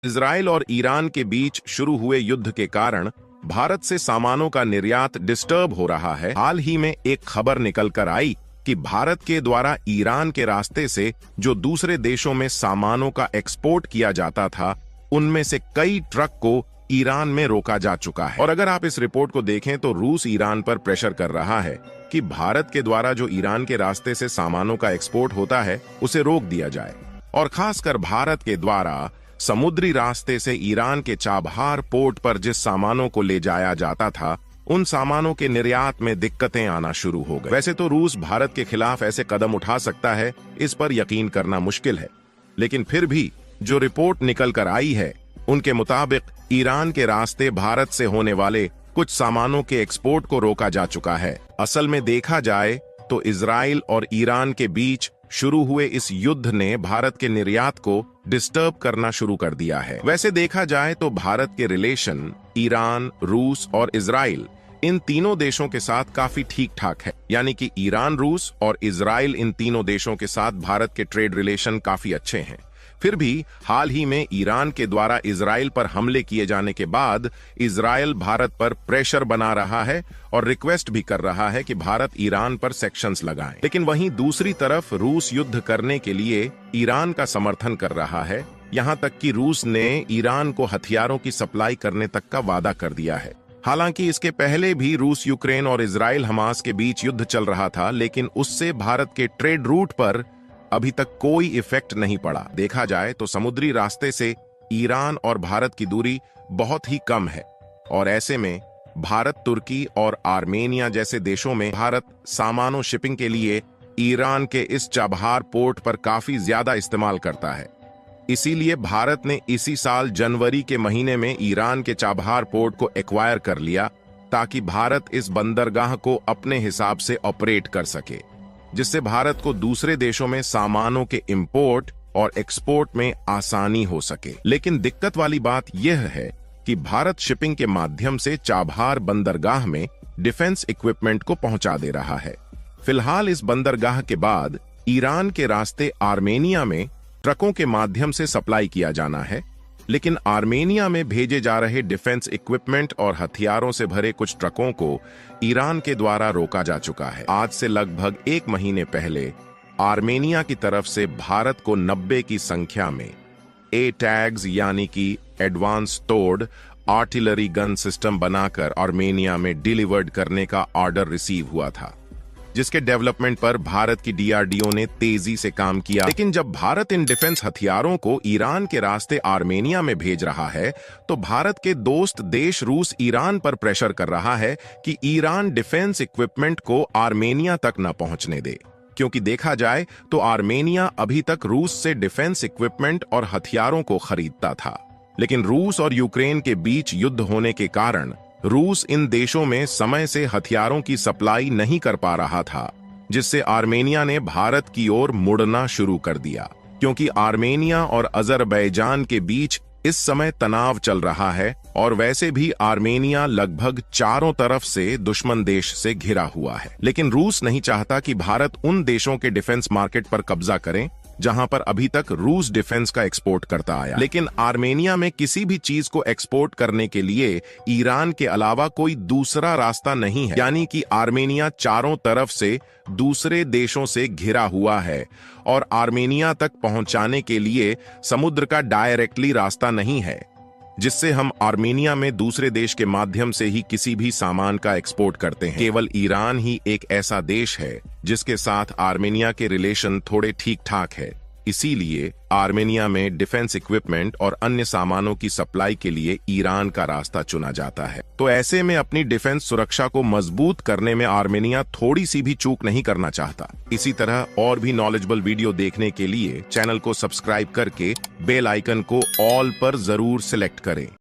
Israel और Iran के बीच शुरू हुए युद्ध के कारण भारत से सामानों का निर्यात डिस्टर्ब हो रहा है। हाल ही में एक खबर निकल कर आई कि भारत के द्वारा ईरान के रास्ते से जो दूसरे देशों में सामानों का एक्सपोर्ट किया जाता था, उनमें से कई ट्रक को ईरान में रोका जा चुका है। और अगर आप इस रिपोर्ट को देखें तो रूस ईरान पर प्रेशर कर रहा है कि भारत के द्वारा जो ईरान के रास्ते से सामानों का एक्सपोर्ट होता है, उसे रोक दिया जाए। और खासकर भारत के द्वारा समुद्री रास्ते से ईरान के चाबहार पोर्ट पर जिस सामानों को ले जाया जाता था, उन सामानों के निर्यात में दिक्कतें आना शुरू हो गई। वैसे तो रूस भारत के खिलाफ ऐसे कदम उठा सकता है, इस पर यकीन करना मुश्किल है, लेकिन फिर भी जो रिपोर्ट निकल कर आई है, उनके मुताबिक ईरान के रास्ते भारत से होने वाले कुछ सामानों के एक्सपोर्ट को रोका जा चुका है। असल में देखा जाए तो इजराइल और ईरान के बीच शुरू हुए इस युद्ध ने भारत के निर्यात को डिस्टर्ब करना शुरू कर दिया है। वैसे देखा जाए तो भारत के रिलेशन ईरान, रूस और इजराइल, इन तीनों देशों के साथ काफी ठीक ठाक है। यानी कि ईरान, रूस और इजराइल, इन तीनों देशों के साथ भारत के ट्रेड रिलेशन काफी अच्छे हैं। फिर भी हाल ही में ईरान के द्वारा इजराइल पर हमले किए जाने के बाद इजराइल भारत पर प्रेशर बना रहा है और रिक्वेस्ट भी कर रहा है कि भारत ईरान पर सैंक्शंस लगाए। लेकिन वहीं दूसरी तरफ रूस युद्ध करने के लिए ईरान का समर्थन कर रहा है। यहां तक कि रूस ने ईरान को हथियारों की सप्लाई करने तक का वादा कर दिया है। हालांकि इसके पहले भी रूस, यूक्रेन और इजराइल हमास के बीच युद्ध चल रहा था, लेकिन उससे भारत के ट्रेड रूट पर अभी तक कोई इफेक्ट नहीं पड़ा। देखा जाए तो समुद्री रास्ते से ईरान और भारत की दूरी बहुत ही कम है, और ऐसे में भारत, तुर्की और आर्मेनिया जैसे देशों में भारत सामानों शिपिंग के लिए ईरान के इस चाबहार पोर्ट पर काफी ज्यादा इस्तेमाल करता है। इसीलिए भारत ने इसी साल जनवरी के महीने में ईरान के चाबहार पोर्ट को एक्वायर कर लिया, ताकि भारत इस बंदरगाह को अपने हिसाब से ऑपरेट कर सके, जिससे भारत को दूसरे देशों में सामानों के इंपोर्ट और एक्सपोर्ट में आसानी हो सके। लेकिन दिक्कत वाली बात यह है कि भारत शिपिंग के माध्यम से चाबहार बंदरगाह में डिफेंस इक्विपमेंट को पहुंचा दे रहा है। फिलहाल इस बंदरगाह के बाद ईरान के रास्ते आर्मेनिया में ट्रकों के माध्यम से सप्लाई किया जाना है, लेकिन आर्मेनिया में भेजे जा रहे डिफेंस इक्विपमेंट और हथियारों से भरे कुछ ट्रकों को ईरान के द्वारा रोका जा चुका है। आज से लगभग 1 महीने पहले आर्मेनिया की तरफ से भारत को 90 की संख्या में A-टैग्स यानी कि एडवांस टोर्ड आर्टिलरी गन सिस्टम बनाकर आर्मेनिया में डिलीवर्ड करने का ऑर्डर रिसीव हुआ था, जिसके डेवलपमेंट पर भारत की DRDO ने तेजी से काम किया। लेकिन जब भारत इन डिफेंस हथियारों को ईरान के रास्ते आर्मेनिया में भेज रहा है, तो भारत के दोस्त देश रूस ईरान पर प्रेशर कर रहा है कि ईरान डिफेंस इक्विपमेंट को आर्मेनिया तक न पहुंचने दे, क्योंकि देखा जाए तो आर्मेनिया अभी तक रूस से डिफेंस इक्विपमेंट और हथियारों को खरीदता था। लेकिन रूस और यूक्रेन के बीच युद्ध होने के कारण रूस इन देशों में समय से हथियारों की सप्लाई नहीं कर पा रहा था, जिससे आर्मेनिया ने भारत की ओर मुड़ना शुरू कर दिया। क्योंकि आर्मेनिया और अजरबैजान के बीच इस समय तनाव चल रहा है, और वैसे भी आर्मेनिया लगभग चारों तरफ से दुश्मन देश से घिरा हुआ है। लेकिन रूस नहीं चाहता कि भारत उन देशों के डिफेंस मार्केट पर कब्जा करे जहां पर अभी तक रूस डिफेंस का एक्सपोर्ट करता आया। लेकिन आर्मेनिया में किसी भी चीज को एक्सपोर्ट करने के लिए ईरान के अलावा कोई दूसरा रास्ता नहीं है। यानी कि आर्मेनिया चारों तरफ से दूसरे देशों से घिरा हुआ है, और आर्मेनिया तक पहुंचाने के लिए समुद्र का डायरेक्टली रास्ता नहीं है, जिससे हम आर्मेनिया में दूसरे देश के माध्यम से ही किसी भी सामान का एक्सपोर्ट करते हैं। केवल ईरान ही एक ऐसा देश है जिसके साथ आर्मेनिया के रिलेशन थोड़े ठीक ठाक है। इसीलिए आर्मेनिया में डिफेंस इक्विपमेंट और अन्य सामानों की सप्लाई के लिए ईरान का रास्ता चुना जाता है। तो ऐसे में अपनी डिफेंस सुरक्षा को मजबूत करने में आर्मेनिया थोड़ी सी भी चूक नहीं करना चाहता। इसी तरह और भी नॉलेजेबल वीडियो देखने के लिए चैनल को सब्सक्राइब करके बेल आइकन को ऑल पर जरूर सिलेक्ट करें।